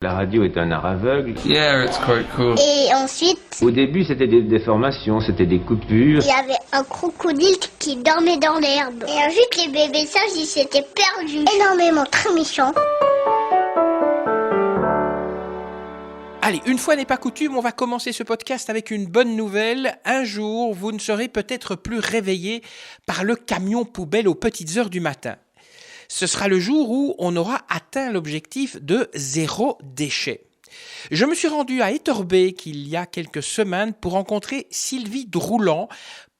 La radio est un art aveugle. Yeah, it's quite cool. Et ensuite, Au début, c'était des déformations, c'était des coupures. il y avait un crocodile qui dormait dans l'herbe. Et ensuite, les bébés sages, ils s'étaient perdus. Énormément, très méchants. Allez, une fois n'est pas coutume, on va commencer ce podcast avec une bonne nouvelle. Un jour, vous ne serez peut-être plus réveillé par le camion poubelle aux petites heures du matin. Ce sera le jour où on aura atteint l'objectif de zéro déchet. Je me suis rendu à Etterbeek il y a quelques semaines pour rencontrer Sylvie Droulant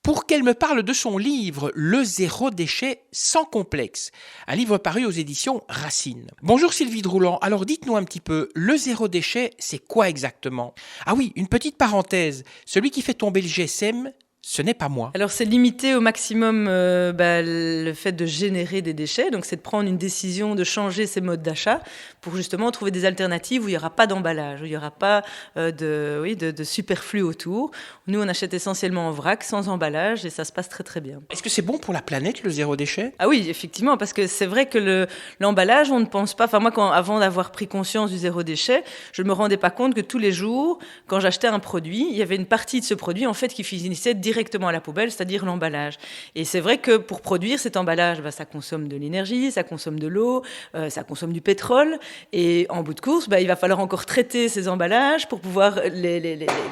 pour qu'elle me parle de son livre « Le zéro déchet sans complexe », un livre paru aux éditions Racine. Bonjour Sylvie Droulant, alors dites-nous un petit peu, le zéro déchet, c'est quoi exactement ? Ah oui, une petite parenthèse, celui qui fait tomber le GSM, ce n'est pas moi. Alors c'est limiter au maximum le fait de générer des déchets, donc c'est de prendre une décision de changer ses modes d'achat pour justement trouver des alternatives où il n'y aura pas d'emballage, où il n'y aura pas de superflu autour. Nous on achète essentiellement en vrac, sans emballage et ça se passe très très bien. Est-ce que c'est bon pour la planète le zéro déchet ? Ah oui, effectivement, parce que c'est vrai que l'emballage, on ne pense pas... Enfin moi, avant d'avoir pris conscience du zéro déchet, je ne me rendais pas compte que tous les jours, quand j'achetais un produit, il y avait une partie de ce produit en fait qui finissait directement à la poubelle, c'est-à-dire l'emballage. Et c'est vrai que pour produire cet emballage, ça consomme de l'énergie, ça consomme de l'eau, ça consomme du pétrole. Et en bout de course, il va falloir encore traiter ces emballages pour pouvoir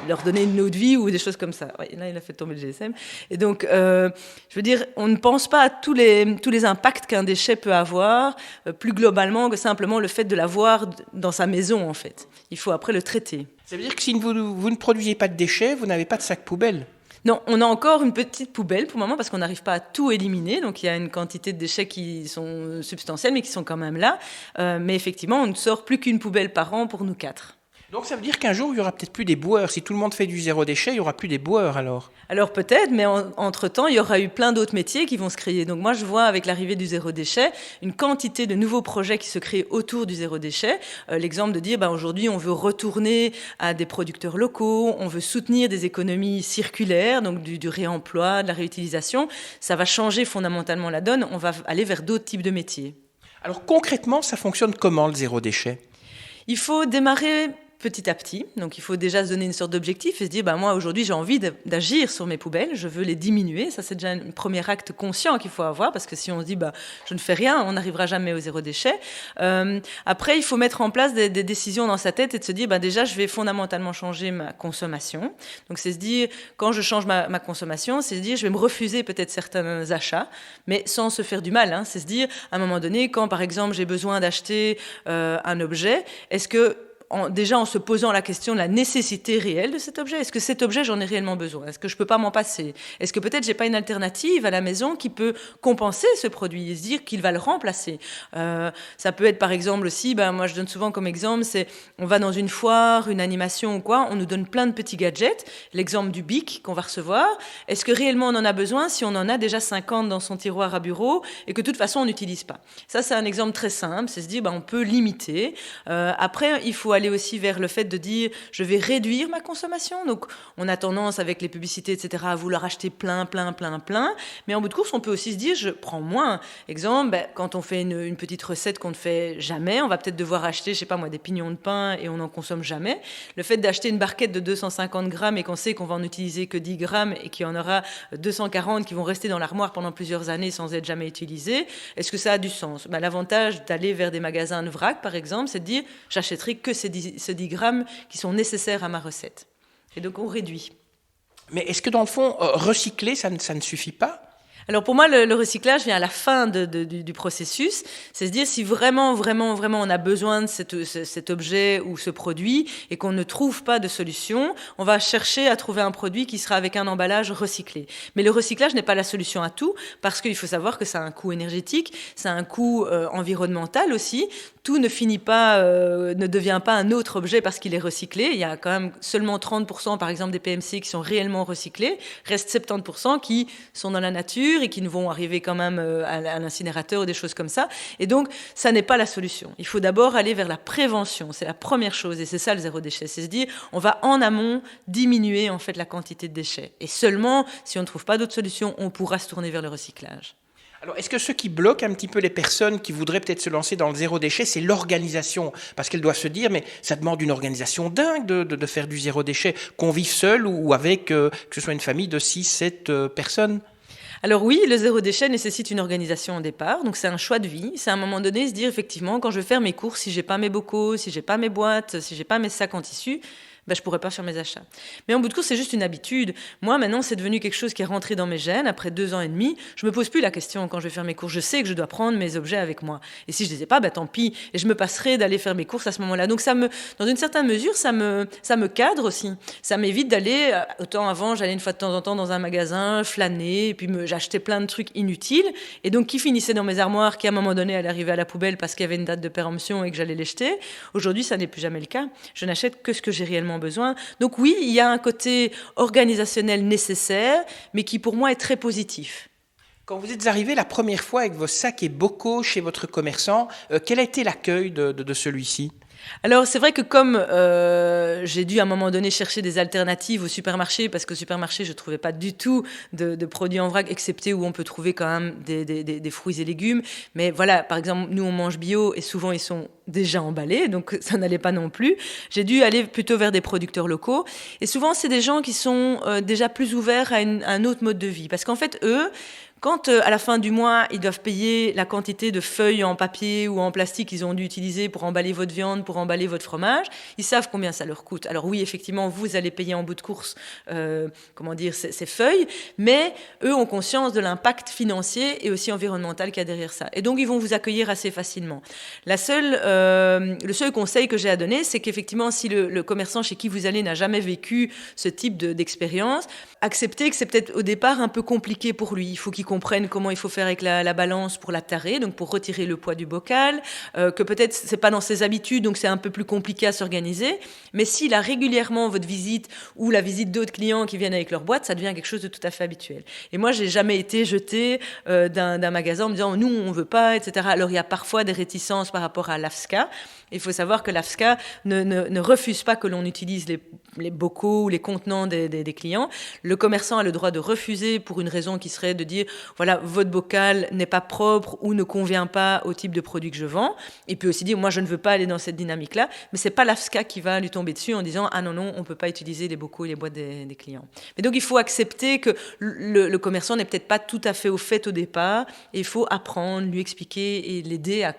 leur donner une autre vie ou des choses comme ça. Ouais, là, il a fait tomber le GSM. Et donc, je veux dire, on ne pense pas à tous les impacts qu'un déchet peut avoir, plus globalement que simplement le fait de l'avoir dans sa maison, en fait. Il faut après le traiter. Ça veut dire que si vous ne produisez pas de déchets, vous n'avez pas de sac poubelle ? Non, on a encore une petite poubelle pour le moment parce qu'on n'arrive pas à tout éliminer. Donc il y a une quantité de déchets qui sont substantiels mais qui sont quand même là. Mais effectivement, on ne sort plus qu'une poubelle par an pour nous 4. Donc ça veut dire qu'un jour, il n'y aura peut-être plus des boueurs. Si tout le monde fait du zéro déchet, il n'y aura plus des boueurs alors ? Alors peut-être, mais entre-temps, il y aura eu plein d'autres métiers qui vont se créer. Donc moi, je vois avec l'arrivée du zéro déchet, une quantité de nouveaux projets qui se créent autour du zéro déchet. L'exemple de dire, aujourd'hui, on veut retourner à des producteurs locaux, on veut soutenir des économies circulaires, donc du réemploi, de la réutilisation. Ça va changer fondamentalement la donne. On va aller vers d'autres types de métiers. Alors concrètement, ça fonctionne comment le zéro déchet ? Il faut démarrer petit à petit. Donc, il faut déjà se donner une sorte d'objectif et se dire, moi, aujourd'hui, j'ai envie d'agir sur mes poubelles. Je veux les diminuer. Ça, c'est déjà un premier acte conscient qu'il faut avoir parce que si on se dit, je ne fais rien, on n'arrivera jamais au zéro déchet. Après, il faut mettre en place des décisions dans sa tête et de se dire, déjà, je vais fondamentalement changer ma consommation. Donc, c'est se dire, quand je change ma consommation, c'est se dire, je vais me refuser peut-être certains achats, mais sans se faire du mal. Hein. C'est se dire, à un moment donné, quand, par exemple, j'ai besoin d'acheter un objet, est-ce que déjà en se posant la question de la nécessité réelle de cet objet. Est-ce que cet objet, j'en ai réellement besoin ? Est-ce que je ne peux pas m'en passer ? Est-ce que peut-être j'ai pas une alternative à la maison qui peut compenser ce produit et se dire qu'il va le remplacer ? Ça peut être par exemple aussi, moi je donne souvent comme exemple, c'est on va dans une foire, une animation ou quoi, on nous donne plein de petits gadgets. L'exemple du bic qu'on va recevoir, est-ce que réellement on en a besoin si on en a déjà 50 dans son tiroir à bureau et que de toute façon on n'utilise pas ? Ça c'est un exemple très simple, c'est se dire on peut limiter. Après il faut aller aussi vers le fait de dire je vais réduire ma consommation. Donc on a tendance avec les publicités etc à vouloir acheter plein, mais en bout de course on peut aussi se dire je prends moins. Exemple, quand on fait une petite recette qu'on ne fait jamais, on va peut-être devoir acheter des pignons de pain et on n'en consomme jamais. Le fait d'acheter une barquette de 250 grammes et qu'on sait qu'on va en utiliser que 10 grammes et qu'il y en aura 240 qui vont rester dans l'armoire pendant plusieurs années sans être jamais utilisés, est-ce que ça a du sens ? L'avantage d'aller vers des magasins de vrac par exemple, c'est de dire j'achèterai que ces 10 grammes qui sont nécessaires à ma recette. Et donc, on réduit. Mais est-ce que dans le fond, recycler, ça ne suffit pas ? Alors pour moi, le recyclage vient à la fin du processus. C'est se dire si vraiment on a besoin de cet objet ou ce produit et qu'on ne trouve pas de solution, on va chercher à trouver un produit qui sera avec un emballage recyclé. Mais le recyclage n'est pas la solution à tout parce qu'il faut savoir que ça a un coût énergétique, ça a un coût environnemental aussi. Tout ne devient pas un autre objet parce qu'il est recyclé. Il y a quand même seulement 30% par exemple des PMC qui sont réellement recyclés. Reste 70% qui sont dans la nature et qui vont arriver quand même à l'incinérateur ou des choses comme ça. Et donc, ça n'est pas la solution. Il faut d'abord aller vers la prévention. C'est la première chose et c'est ça le zéro déchet. C'est se dire, on va en amont diminuer en fait la quantité de déchets. Et seulement, si on ne trouve pas d'autre solution, on pourra se tourner vers le recyclage. Alors, est-ce que ce qui bloque un petit peu les personnes qui voudraient peut-être se lancer dans le zéro déchet, c'est l'organisation? Parce qu'elles doivent se dire, mais ça demande une organisation dingue de faire du zéro déchet, qu'on vive seul ou avec, que ce soit une famille de 6, 7 personnes. Alors oui, le zéro déchet nécessite une organisation au départ, donc c'est un choix de vie. C'est à un moment donné se dire effectivement, quand je vais faire mes courses, si j'ai pas mes bocaux, si j'ai pas mes boîtes, si j'ai pas mes sacs en tissu, je pourrais pas faire mes achats. Mais en bout de course, c'est juste une habitude. Moi, maintenant, c'est devenu quelque chose qui est rentré dans mes gènes. Après 2 ans et demi, je me pose plus la question quand je vais faire mes courses. Je sais que je dois prendre mes objets avec moi. Et si je les ai pas, tant pis. Et je me passerai d'aller faire mes courses à ce moment-là. Donc dans une certaine mesure, ça me cadre aussi. Ça m'évite d'aller, autant avant, j'allais une fois de temps en temps dans un magasin, flâner, et puis j'achetais plein de trucs inutiles. Et donc, qui finissaient dans mes armoires, qui à un moment donné allaient arriver à la poubelle parce qu'il y avait une date de péremption et que j'allais les jeter. Aujourd'hui, ça n'est plus jamais le cas. Je n'achète que ce que j'ai réellement besoin. Donc oui, il y a un côté organisationnel nécessaire, mais qui pour moi est très positif. Quand vous êtes arrivé la première fois avec vos sacs et bocaux chez votre commerçant, quel a été l'accueil de celui-ci ? Alors c'est vrai que comme j'ai dû à un moment donné chercher des alternatives au supermarché, parce qu'au supermarché je ne trouvais pas du tout de produits en vrac, excepté où on peut trouver quand même des fruits et légumes. Mais voilà, par exemple, nous on mange bio et souvent ils sont déjà emballés, donc ça n'allait pas non plus. J'ai dû aller plutôt vers des producteurs locaux. Et souvent c'est des gens qui sont déjà plus ouverts à un autre mode de vie. Parce qu'en fait, eux, quand à la fin du mois, ils doivent payer la quantité de feuilles en papier ou en plastique qu'ils ont dû utiliser pour emballer votre viande, pour emballer votre fromage, ils savent combien ça leur coûte. Alors oui, effectivement, vous allez payer en bout de course ces feuilles, mais eux ont conscience de l'impact financier et aussi environnemental qu'il y a derrière ça. Et donc, ils vont vous accueillir assez facilement. Le seul conseil que j'ai à donner, c'est qu'effectivement, si le commerçant chez qui vous allez n'a jamais vécu ce type d'expérience, acceptez que c'est peut-être au départ un peu compliqué pour lui. Il faut qu'il comprennent comment il faut faire avec la balance pour la tarer, donc pour retirer le poids du bocal, que peut-être c'est pas dans ses habitudes, donc c'est un peu plus compliqué à s'organiser. Mais s'il a régulièrement votre visite ou la visite d'autres clients qui viennent avec leur boîte, ça devient quelque chose de tout à fait habituel. Et moi, j'ai jamais été jetée d'un magasin en me disant nous on veut pas, etc. Alors il y a parfois des réticences par rapport à l'AFSCA. Il faut savoir que l'AFSCA ne refuse pas que l'on utilise les bocaux ou les contenants des clients. Le commerçant a le droit de refuser pour une raison qui serait de dire voilà, votre bocal n'est pas propre ou ne convient pas au type de produit que je vends. Il peut aussi dire moi je ne veux pas aller dans cette dynamique-là, mais c'est pas l'AFSCA qui va lui tomber dessus en disant ah non, on peut pas utiliser les bocaux et les boîtes des clients. Mais donc il faut accepter que le commerçant n'est peut-être pas tout à fait au fait au départ et il faut apprendre, lui expliquer et l'aider à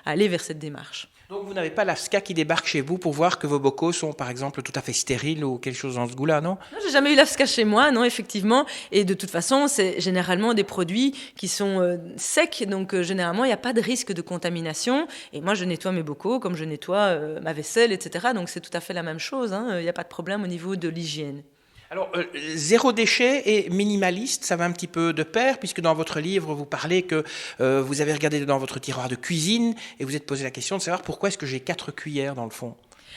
aller vers cette démarche. Donc vous n'avez pas l'AFSCA qui débarque chez vous pour voir que vos bocaux sont par exemple tout à fait stériles ou quelque chose dans ce goût-là, non ? Non, j'ai jamais eu l'AFSCA chez moi, non, effectivement. Et de toute façon, c'est généralement des produits qui sont secs, donc généralement il n'y a pas de risque de contamination. Et moi je nettoie mes bocaux comme je nettoie ma vaisselle, etc. Donc c'est tout à fait la même chose, il n'y a pas de problème au niveau de l'hygiène. Alors, zéro déchet et minimaliste, ça va un petit peu de pair, puisque dans votre livre, vous parlez que vous avez regardé dans votre tiroir de cuisine et vous êtes posé la question de savoir pourquoi est-ce que j'ai 4 cuillères dans le fond.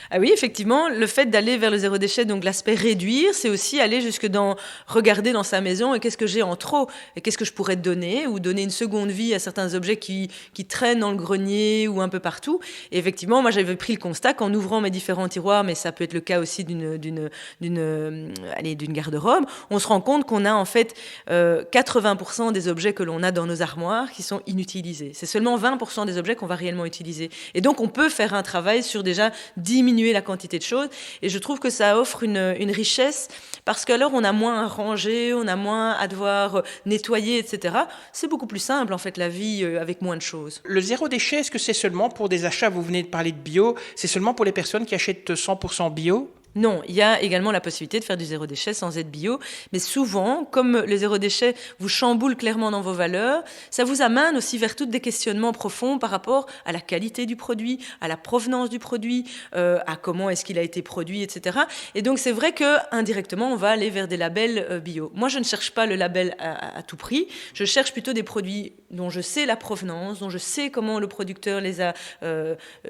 Ah oui, effectivement, le fait d'aller vers le zéro déchet, donc l'aspect réduire, c'est aussi aller jusque dans regarder dans sa maison et qu'est-ce que j'ai en trop et qu'est-ce que je pourrais donner ou donner une seconde vie à certains objets qui traînent dans le grenier ou un peu partout. Et effectivement, moi j'avais pris le constat qu'en ouvrant mes différents tiroirs, mais ça peut être le cas aussi d'une garde-robe, on se rend compte qu'on a en fait 80% des objets que l'on a dans nos armoires qui sont inutilisés. C'est seulement 20% des objets qu'on va réellement utiliser. Et donc on peut faire un travail sur déjà diminuer la quantité de choses et je trouve que ça offre une richesse parce qu'alors on a moins à ranger, on a moins à devoir nettoyer, etc. C'est beaucoup plus simple en fait la vie avec moins de choses. Le zéro déchet, est-ce que c'est seulement pour des achats, vous venez de parler de bio, c'est seulement pour les personnes qui achètent 100% bio ? Non, il y a également la possibilité de faire du zéro déchet sans être bio, mais souvent, comme le zéro déchet vous chamboule clairement dans vos valeurs, ça vous amène aussi vers tous des questionnements profonds par rapport à la qualité du produit, à la provenance du produit, à comment est-ce qu'il a été produit, etc. Et donc c'est vrai que indirectement, on va aller vers des labels bio. Moi, je ne cherche pas le label à tout prix, je cherche plutôt des produits dont je sais la provenance, dont je sais comment le producteur les a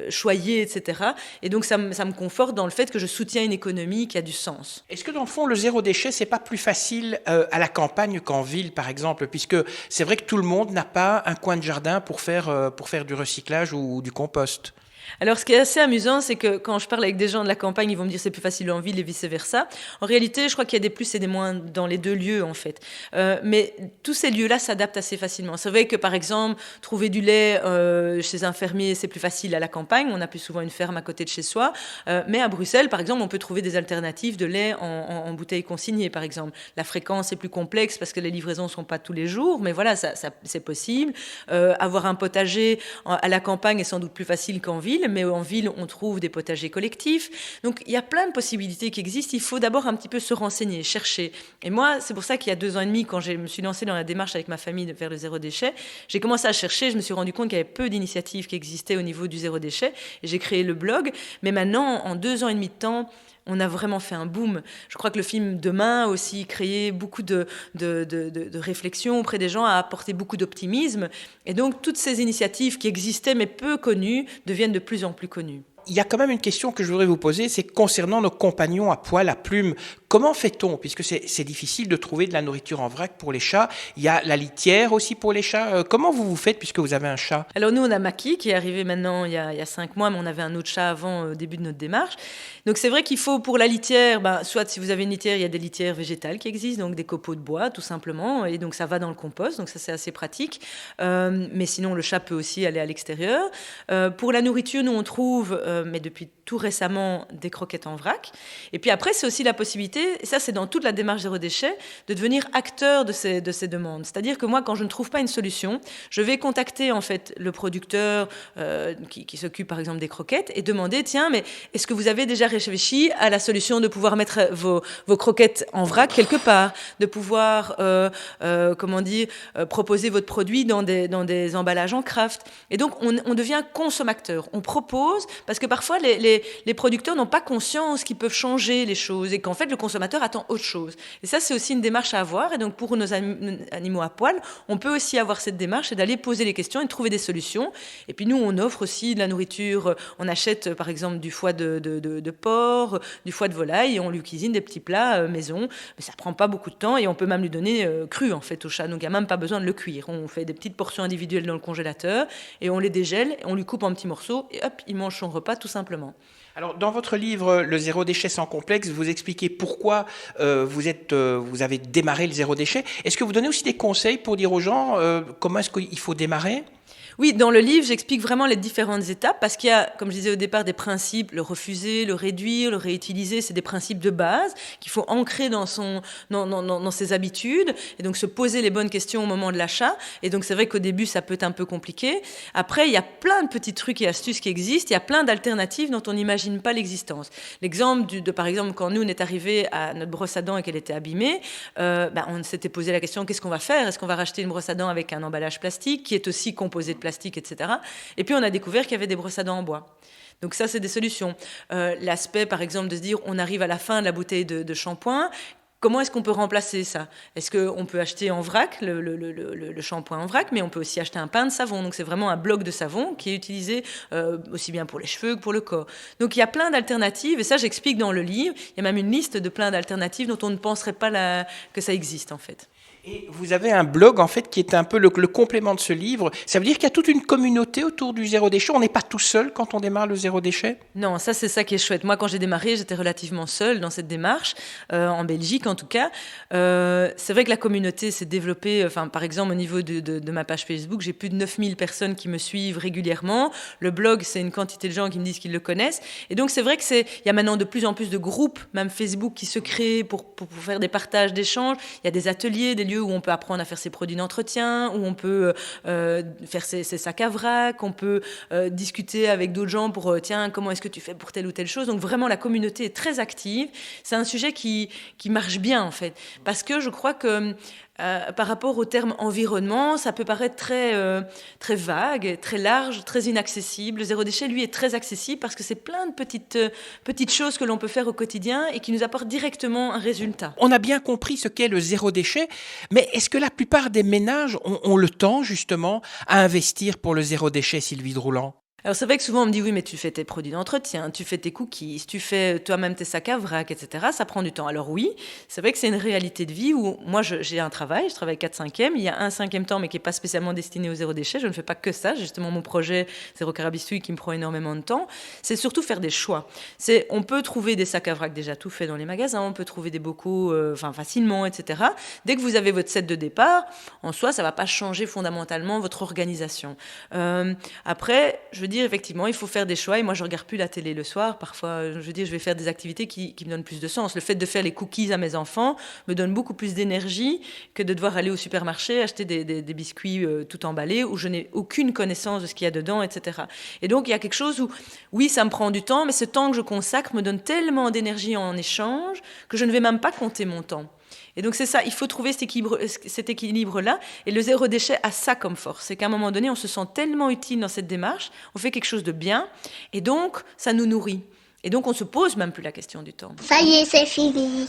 choyés, etc. Et donc ça me conforte dans le fait que je soutiens une économie qui a du sens. Est-ce que dans le fond, le zéro déchet, c'est pas plus facile à la campagne qu'en ville, par exemple, puisque c'est vrai que tout le monde n'a pas un coin de jardin pour faire du recyclage ou du compost? Alors, ce qui est assez amusant, c'est que quand je parle avec des gens de la campagne, ils vont me dire c'est plus facile en ville et vice-versa. En réalité, je crois qu'il y a des plus et des moins dans les deux lieux, en fait. Mais tous ces lieux-là s'adaptent assez facilement. C'est vrai que, par exemple, trouver du lait chez un fermier, c'est plus facile à la campagne. On a plus souvent une ferme à côté de chez soi. Mais à Bruxelles, par exemple, on peut trouver des alternatives de lait en bouteilles consignées, par exemple. La fréquence est plus complexe parce que les livraisons ne sont pas tous les jours. Mais voilà, ça c'est possible. Avoir un potager à la campagne est sans doute plus facile qu'en ville. Mais en ville, on trouve des potagers collectifs. Donc, il y a plein de possibilités qui existent. Il faut d'abord un petit peu se renseigner, chercher. Et moi, c'est pour ça qu'il y a 2 ans et demi, quand je me suis lancée dans la démarche avec ma famille vers le zéro déchet, j'ai commencé à chercher. Je me suis rendu compte qu'il y avait peu d'initiatives qui existaient au niveau du zéro déchet. Et j'ai créé le blog. Mais maintenant, en 2 ans et demi de temps, on a vraiment fait un boom. Je crois que le film Demain a aussi créé beaucoup de réflexions auprès des gens, a apporté beaucoup d'optimisme. Et donc, toutes ces initiatives qui existaient mais peu connues deviennent de plus en plus connues. Il y a quand même une question que je voudrais vous poser, c'est concernant nos compagnons à poil, à plumes. Comment fait-on, puisque c'est difficile de trouver de la nourriture en vrac pour les chats. Il y a la litière aussi pour les chats. Comment vous faites puisque vous avez un chat? Alors nous, on a Maki qui est arrivé maintenant il y a 5 mois, mais on avait un autre chat avant au début de notre démarche. Donc c'est vrai qu'il faut pour la litière, soit si vous avez une litière, il y a des litières végétales qui existent, donc des copeaux de bois tout simplement, et donc ça va dans le compost, donc ça c'est assez pratique. Mais sinon le chat peut aussi aller à l'extérieur. Pour la nourriture, nous on trouve, mais depuis tout récemment, des croquettes en vrac. Et puis après, c'est aussi la possibilité, et ça c'est dans toute la démarche zéro déchet, de devenir acteur de ces demandes. C'est-à-dire que moi, quand je ne trouve pas une solution, je vais contacter en fait le producteur qui s'occupe par exemple des croquettes et demander, tiens, mais est-ce que vous avez déjà réfléchi à la solution de pouvoir mettre vos croquettes en vrac quelque part, de pouvoir, proposer votre produit dans des emballages en craft. Et donc, on devient consommateur. On propose, parce que parfois, les producteurs n'ont pas conscience qu'ils peuvent changer les choses et qu'en fait, le consommateur attend autre chose. Et ça, c'est aussi une démarche à avoir. Et donc, pour nos animaux à poil, on peut aussi avoir cette démarche et d'aller poser les questions et de trouver des solutions. Et puis, nous, on offre aussi de la nourriture. On achète, par exemple, du foie de porc, du foie de volaille et on lui cuisine des petits plats maison. Mais ça prend pas beaucoup de temps et on peut même lui donner cru, en fait, au chat. Donc, il n'y a même pas besoin de le cuire. On fait des petites portions individuelles dans le congélateur et on les dégèle, et on lui coupe en petits morceaux et hop, il mange son repas tout simplement. Alors, dans votre livre, Le zéro déchet sans complexe, vous expliquez pourquoi vous avez démarré le zéro déchet. Est-ce que vous donnez aussi des conseils pour dire aux gens comment est-ce qu'il faut démarrer ? Oui, dans le livre, j'explique vraiment les différentes étapes parce qu'il y a, comme je disais au départ, des principes, le refuser, le réduire, le réutiliser, c'est des principes de base qu'il faut ancrer dans ses habitudes et donc se poser les bonnes questions au moment de l'achat. Et donc, c'est vrai qu'au début, ça peut être un peu compliqué. Après, il y a plein de petits trucs et astuces qui existent. Il y a plein d'alternatives dont on n'imagine pas l'existence. L'exemple par exemple, quand nous, on est arrivé à notre brosse à dents et qu'elle était abîmée, on s'était posé la question, qu'est-ce qu'on va faire ? Est-ce qu'on va racheter une brosse à dents avec un emballage plastique qui est aussi composé de plastique, etc. Et puis, on a découvert qu'il y avait des brosses à dents en bois. Donc ça, c'est des solutions. L'aspect, par exemple, de se dire, on arrive à la fin de la bouteille de shampoing, comment est-ce qu'on peut remplacer ça ? Est-ce qu'on peut acheter en vrac le shampoing en vrac, mais on peut aussi acheter un pain de savon. Donc c'est vraiment un bloc de savon qui est utilisé aussi bien pour les cheveux que pour le corps. Donc il y a plein d'alternatives, et ça j'explique dans le livre. Il y a même une liste de plein d'alternatives dont on ne penserait pas que ça existe en fait. Et vous avez un blog, en fait, qui est un peu le complément de ce livre. Ça veut dire qu'il y a toute une communauté autour du zéro déchet. On n'est pas tout seul quand on démarre le zéro déchet ? Non, ça, c'est ça qui est chouette. Moi, quand j'ai démarré, j'étais relativement seule dans cette démarche, en Belgique en tout cas. C'est vrai que la communauté s'est développée, par exemple, au niveau de ma page Facebook, j'ai plus de 9000 personnes qui me suivent régulièrement. Le blog, c'est une quantité de gens qui me disent qu'ils le connaissent. Et donc, c'est vrai il y a maintenant de plus en plus de groupes, même Facebook, qui se créent pour faire des partages, d'échanges. Il y a des ateliers, des lieux où on peut apprendre à faire ses produits d'entretien, où on peut faire ses sacs à vrac, on peut discuter avec d'autres gens pour tiens, comment est-ce que tu fais pour telle ou telle chose. Donc vraiment, la communauté est très active. C'est un sujet qui marche bien, en fait. Parce que je crois que par rapport au terme environnement, ça peut paraître très vague, très large, très inaccessible. Le zéro déchet, lui, est très accessible parce que c'est plein de petites choses que l'on peut faire au quotidien et qui nous apportent directement un résultat. On a bien compris ce qu'est le zéro déchet, mais est-ce que la plupart des ménages ont le temps, justement, à investir pour le zéro déchet, Sylvie Drouland ? Alors c'est vrai que souvent on me dit oui mais tu fais tes produits d'entretien, tu fais tes cookies, tu fais toi-même tes sacs à vrac, etc. Ça prend du temps. Alors oui, c'est vrai que c'est une réalité de vie où moi j'ai un travail, je travaille 4/5e, il y a un 5e temps mais qui n'est pas spécialement destiné au zéro déchet, je ne fais pas que ça, j'ai justement mon projet Zéro Carabistouille qui me prend énormément de temps. C'est surtout faire des choix. On peut trouver des sacs à vrac déjà tout faits dans les magasins, on peut trouver des bocaux facilement, etc. Dès que vous avez votre set de départ, en soi ça ne va pas changer fondamentalement votre organisation. Après, je veux dire, effectivement, il faut faire des choix. Et moi, je ne regarde plus la télé le soir. Parfois, je veux dire, je vais faire des activités qui me donnent plus de sens. Le fait de faire les cookies à mes enfants me donne beaucoup plus d'énergie que de devoir aller au supermarché, acheter des biscuits tout emballés où je n'ai aucune connaissance de ce qu'il y a dedans, etc. Et donc, il y a quelque chose où, oui, ça me prend du temps, mais ce temps que je consacre me donne tellement d'énergie en échange que je ne vais même pas compter mon temps. Et donc c'est ça, il faut trouver cet équilibre-là. Et le zéro déchet a ça comme force. C'est qu'à un moment donné, on se sent tellement utile dans cette démarche, on fait quelque chose de bien, et donc ça nous nourrit. Et donc on ne se pose même plus la question du temps. Ça y est, c'est fini.